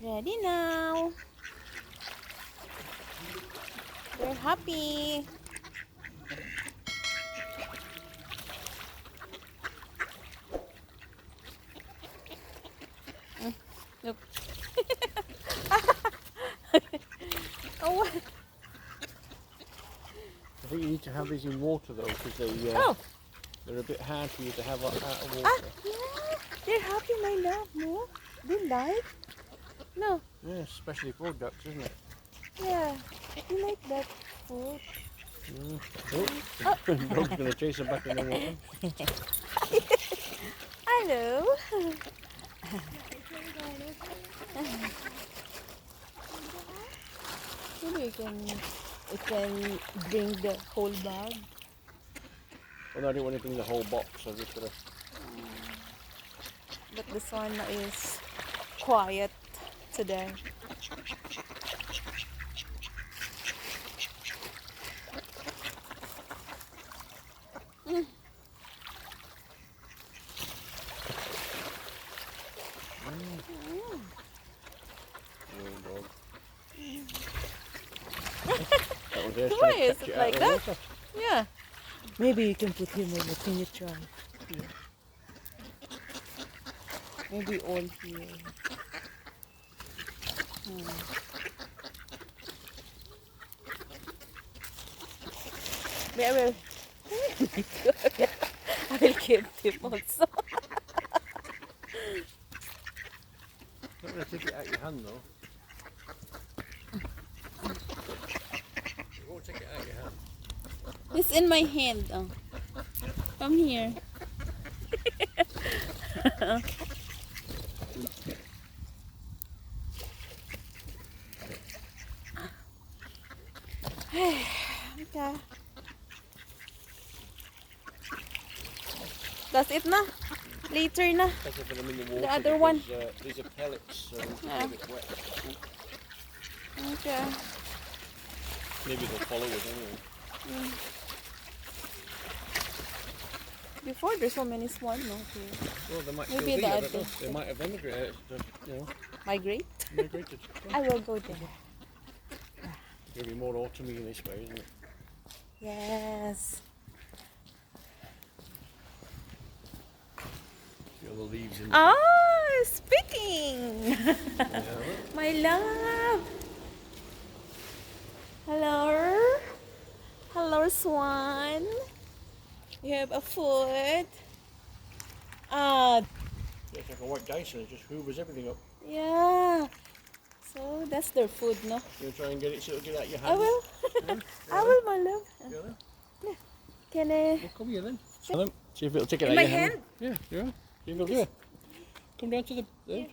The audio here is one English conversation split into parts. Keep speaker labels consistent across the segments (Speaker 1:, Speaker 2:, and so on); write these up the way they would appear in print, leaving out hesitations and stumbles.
Speaker 1: Ready now. They're happy. Look. Oh, what?
Speaker 2: I think you need to have these in water though, because
Speaker 1: Oh.
Speaker 2: they're a bit hard for you to have out of
Speaker 1: Ah,
Speaker 2: water.
Speaker 1: yeah. They're happy, my love. No? They like? No.
Speaker 2: Yeah, especially for ducks, isn't it?
Speaker 1: Yeah. They like that food.
Speaker 2: Oh, the dog's going to chase them back in the water.
Speaker 1: Hello. Maybe you can bring the whole bag.
Speaker 2: Well, no, I didn't want to bring the whole box, so I'm just going to...
Speaker 1: But this one is quiet today. Why is it like that? Yeah. Maybe you can put him over. Can you try? Here. Maybe all here. Maybe I will. I will keep him also.
Speaker 2: I'm not going to take it out of your hand though. You won't take it out of your hand.
Speaker 1: It's in my hand. Oh. Come here. Okay. That's it na. Later na.
Speaker 2: Especially if I'm in the water.
Speaker 1: The other one.
Speaker 2: These are pellets, so it's
Speaker 1: Yeah.
Speaker 2: a bit wet.
Speaker 1: Okay.
Speaker 2: Maybe they'll follow us anyway.
Speaker 1: Before there's so many swan, no? Okay.
Speaker 2: Well, they might
Speaker 1: Maybe
Speaker 2: still be,
Speaker 1: the
Speaker 2: I don't
Speaker 1: other-
Speaker 2: know. They might have emigrated,
Speaker 1: Migrate?
Speaker 2: migrated.
Speaker 1: I will go there.
Speaker 2: Maybe more autumny this way, isn't it?
Speaker 1: Yes.
Speaker 2: Feel the leaves in
Speaker 1: Ah, speaking.
Speaker 2: Yeah.
Speaker 1: My love. Hello. Hello, Swan. You have a food.
Speaker 2: It's like a white Dyson, it just hoovers everything up.
Speaker 1: Yeah. So that's their food, no?
Speaker 2: You try and get it so it'll get out your
Speaker 1: I
Speaker 2: hand.
Speaker 1: will.
Speaker 2: Yeah?
Speaker 1: I will, my love.
Speaker 2: Yeah.
Speaker 1: Can I?
Speaker 2: Well, come here then. See if it'll take it
Speaker 1: In
Speaker 2: out
Speaker 1: my
Speaker 2: your hand.
Speaker 1: hand?
Speaker 2: Yeah, yeah. See if it'll do it. Come down to the edge.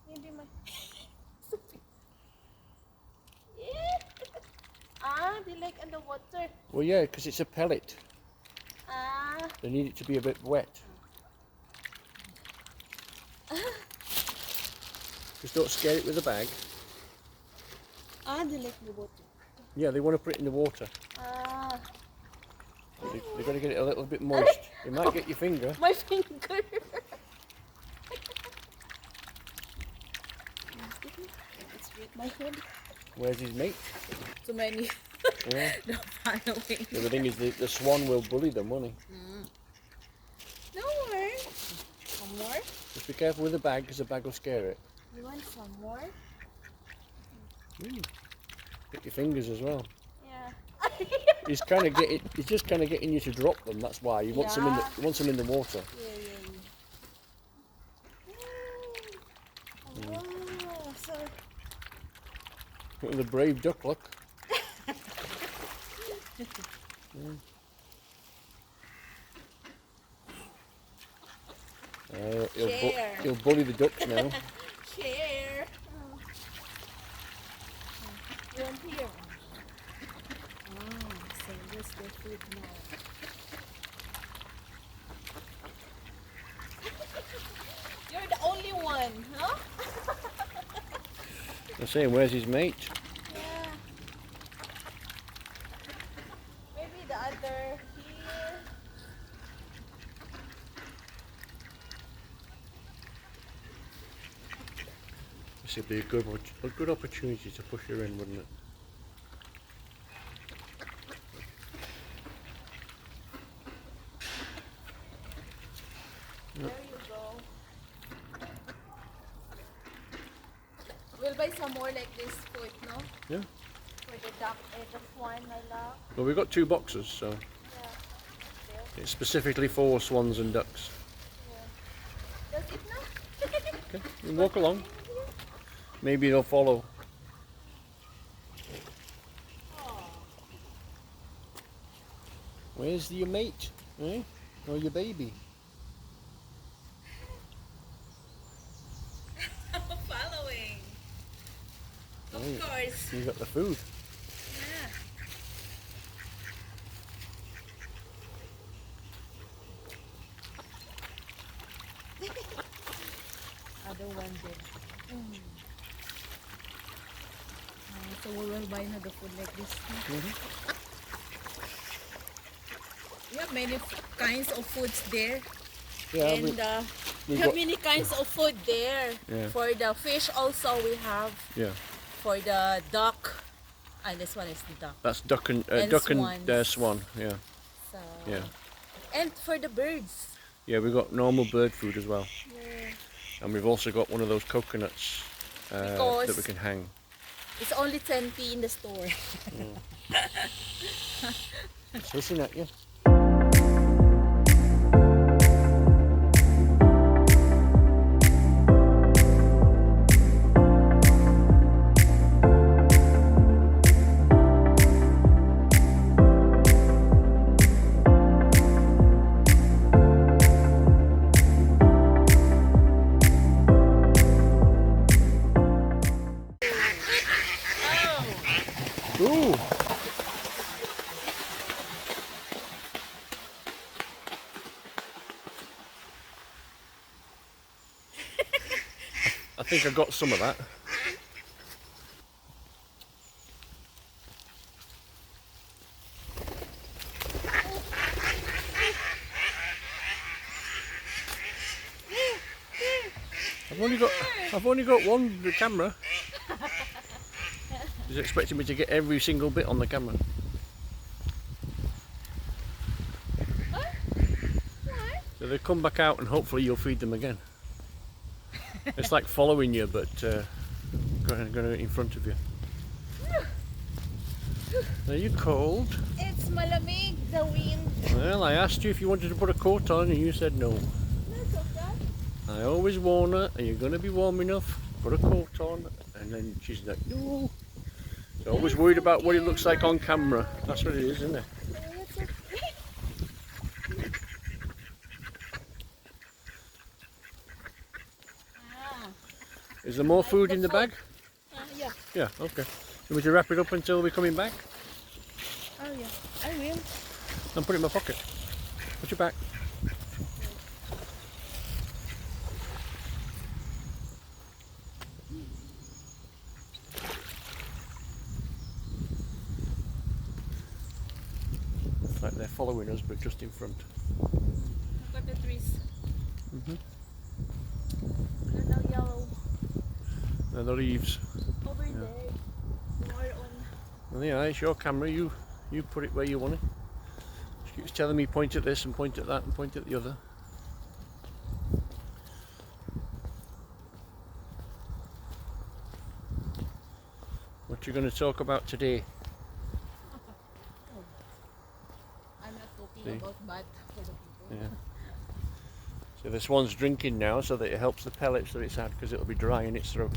Speaker 1: Hindi my. Yeah. Ah, they like in the water.
Speaker 2: Well, yeah, because it's a pellet.
Speaker 1: Ah.
Speaker 2: They need it to be a bit wet. Just don't scare it with a bag.
Speaker 1: Ah, they like the water.
Speaker 2: Yeah, they want to put it in the water.
Speaker 1: Ah.
Speaker 2: They've got to get it a little bit moist. You might get your finger.
Speaker 1: My finger. It's with my head.
Speaker 2: Where's his mate?
Speaker 1: Too many.
Speaker 2: Yeah.
Speaker 1: No following.
Speaker 2: The other thing is the swan will bully them, won't he?
Speaker 1: No more. Some more?
Speaker 2: Just be careful with the bag because the bag will scare it.
Speaker 1: You want some more?
Speaker 2: Get your fingers as well.
Speaker 1: Yeah.
Speaker 2: He's just kind of getting you to drop them. That's why he wants them in the he wants them in the water.
Speaker 1: Yeah. Oh, so
Speaker 2: Look at the brave duck, look. He'll bully the ducks now.
Speaker 1: share. You want here? Oh, so this the food now. You're the only one, huh?
Speaker 2: I'm saying, where's his mate?
Speaker 1: Yeah. Maybe the other here.
Speaker 2: This would be a good opportunity to push her in, wouldn't it?
Speaker 1: There you go. We'll buy some more like this food, no?
Speaker 2: Yeah.
Speaker 1: For the duck and the swan, my love.
Speaker 2: Well, we've got 2 boxes, so
Speaker 1: Yeah. There.
Speaker 2: it's specifically for swans and ducks.
Speaker 1: Yeah. Does it now?
Speaker 2: Okay, you can walk along. Maybe they'll follow. Where's your mate? Eh? Or your baby?
Speaker 1: Following. Of
Speaker 2: Oh,
Speaker 1: course.
Speaker 2: you got the food.
Speaker 1: Yeah. Other one there. So we will buy another food like this. We have many kinds of foods there.
Speaker 2: Yeah,
Speaker 1: And we
Speaker 2: we've
Speaker 1: have
Speaker 2: got,
Speaker 1: many kinds of food there.
Speaker 2: Yeah.
Speaker 1: For the fish also we have.
Speaker 2: yeah.
Speaker 1: For the duck. And this one is the duck.
Speaker 2: That's duck and
Speaker 1: swans.
Speaker 2: swan. Yeah,
Speaker 1: So,
Speaker 2: yeah,
Speaker 1: and for the birds.
Speaker 2: yeah. We've got normal bird food as well,
Speaker 1: Yeah.
Speaker 2: and we've also got one of those coconuts that we can hang.
Speaker 1: It's only 10p in the store.
Speaker 2: It's listen at you. Ooh. I think I got some of that. I've only got one the camera. He's expecting me to get every single bit on the camera. So they come back out and hopefully you'll feed them again. It's like following you, but going in front of you. Are you cold?
Speaker 1: It's malamig, the wind.
Speaker 2: Well, I asked you if you wanted to put a coat on and you said no.
Speaker 1: That's okay.
Speaker 2: I always warn her, are you going to be warm enough? Put a coat on. And then she's like, no. So always worried about what it looks like on camera. That's what it is, isn't it?
Speaker 1: It's okay.
Speaker 2: Is there more food in the bag?
Speaker 1: Yeah.
Speaker 2: Yeah, okay. You want me to wrap it up until we're coming back?
Speaker 1: Oh yeah, I will.
Speaker 2: And put it in my pocket. Put it back. It's like they're following us, but just in front.
Speaker 1: Look at the trees. They're now yellow.
Speaker 2: And the leaves.
Speaker 1: Over there. More on.
Speaker 2: And yeah, it's your camera. You put it where you want it. She keeps telling me point at this and point at that and point at the other. What you going to talk about today?
Speaker 1: I'm not talking
Speaker 2: See?
Speaker 1: about bad for the people.
Speaker 2: Yeah. So this one's drinking now, so that it helps the pellets that it's had, because it'll be dry in its throat.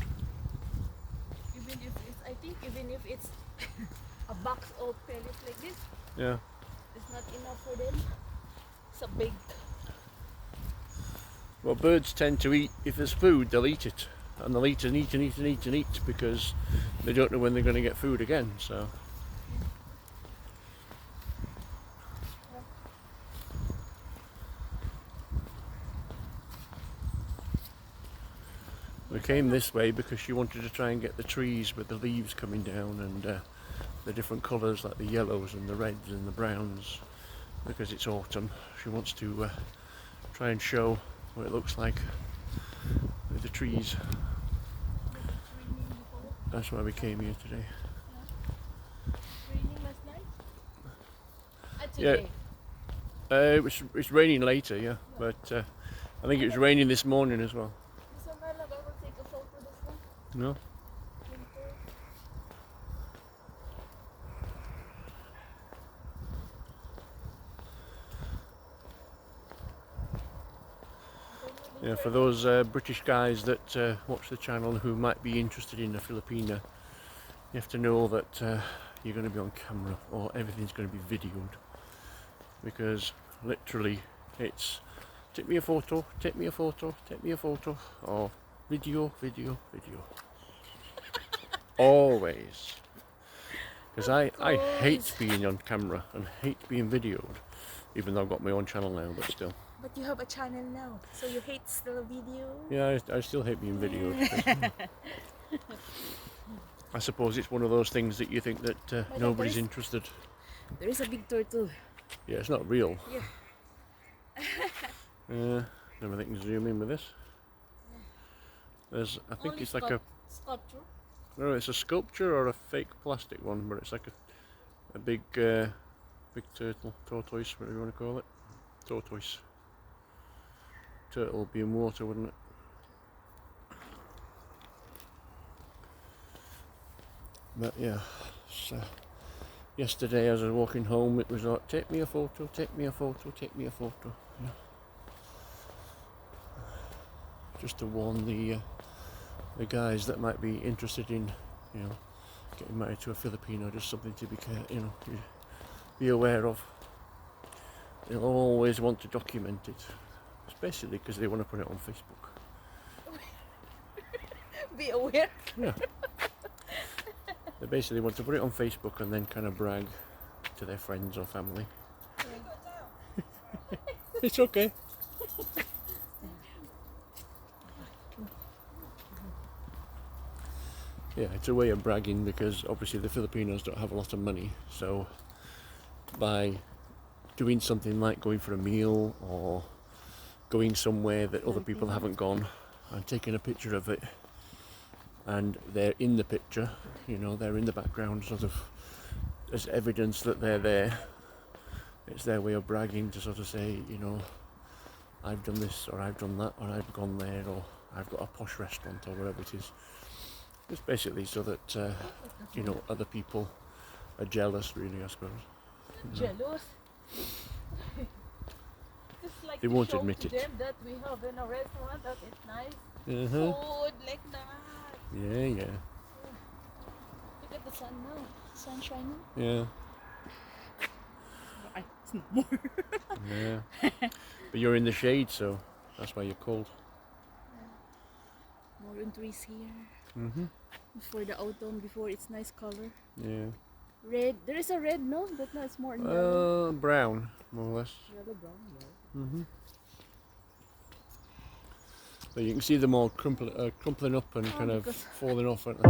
Speaker 1: Even if it's, I think even if it's a box of pellets like this,
Speaker 2: Yeah.
Speaker 1: it's not enough for them. It's a big.
Speaker 2: Well, birds tend to eat, if there's food, they'll eat it. And they'll eat and eat and eat and eat and eat because they don't know when they're going to get food again. So. We came this way because she wanted to try and get the trees with the leaves coming down and the different colours, like the yellows and the reds and the browns, because it's autumn. She wants to try and show what it looks like with the trees. That's why we came here today.
Speaker 1: Raining last night?
Speaker 2: Yeah. It's raining later, yeah, but I think it was raining this morning as well.
Speaker 1: So I will take a photo this one.
Speaker 2: No? Yeah, for those British guys that watch the channel who might be interested in a Filipina, you have to know that you're going to be on camera, or everything's going to be videoed, because literally it's take me a photo, take me a photo, take me a photo, or video, video, video. Always. Because I hate being on camera and hate being videoed, even though I've got my own channel now, but still.
Speaker 1: But you have a channel now, so you hate still video?
Speaker 2: Yeah, I still hate being videoed. I suppose it's one of those things that you think that nobody's interested.
Speaker 1: There is a big turtle.
Speaker 2: Yeah, it's not real.
Speaker 1: Yeah.
Speaker 2: Never think can zoom in with this. There's, I think
Speaker 1: Only
Speaker 2: it's like a
Speaker 1: sculpture.
Speaker 2: no, it's a sculpture or a fake plastic one, but it's like a big big turtle, tortoise, whatever you want to call it. Tortoise. Turtle would be in water, wouldn't it? But yeah, so yesterday as I was walking home, it was like, take me a photo, take me a photo, take me a photo. Yeah. Just to warn the guys that might be interested in, you know, getting married to a Filipino, just something to be, be aware of. They'll always want to document it, especially because they want to put it on Facebook.
Speaker 1: Be aware.
Speaker 2: Yeah. They basically want to put it on Facebook and then kind of brag to their friends or family. It's okay. Yeah, it's a way of bragging, because obviously the Filipinos don't have a lot of money, so by doing something like going for a meal or going somewhere that other people haven't gone and taking a picture of it, and they're in the picture, you know, they're in the background sort of as evidence that they're there. It's their way of bragging, to sort of say, you know, I've done this, or I've done that, or I've gone there, or I've got a posh restaurant, or whatever it is. It's basically so that you know, other people are jealous, really, I suppose.
Speaker 1: Jealous. Just like
Speaker 2: They
Speaker 1: to
Speaker 2: won't
Speaker 1: show
Speaker 2: admit
Speaker 1: to
Speaker 2: it.
Speaker 1: them that we have in a restaurant that it's nice
Speaker 2: Uh-huh.
Speaker 1: food like that.
Speaker 2: Yeah, yeah.
Speaker 1: Look at the sun now. Sun shining.
Speaker 2: Yeah.
Speaker 1: It's not more.
Speaker 2: Yeah. But you're in the shade, so that's why you're cold.
Speaker 1: More trees here.
Speaker 2: Mhm.
Speaker 1: For the autumn, before it's nice color.
Speaker 2: Yeah.
Speaker 1: Red. There is a red, no? But no, it's more yellow.
Speaker 2: Brown, more or less.
Speaker 1: Yellow, brown, yeah.
Speaker 2: Mhm. But you can see them all crumpling up and kind of
Speaker 1: because-
Speaker 2: falling off, aren't they?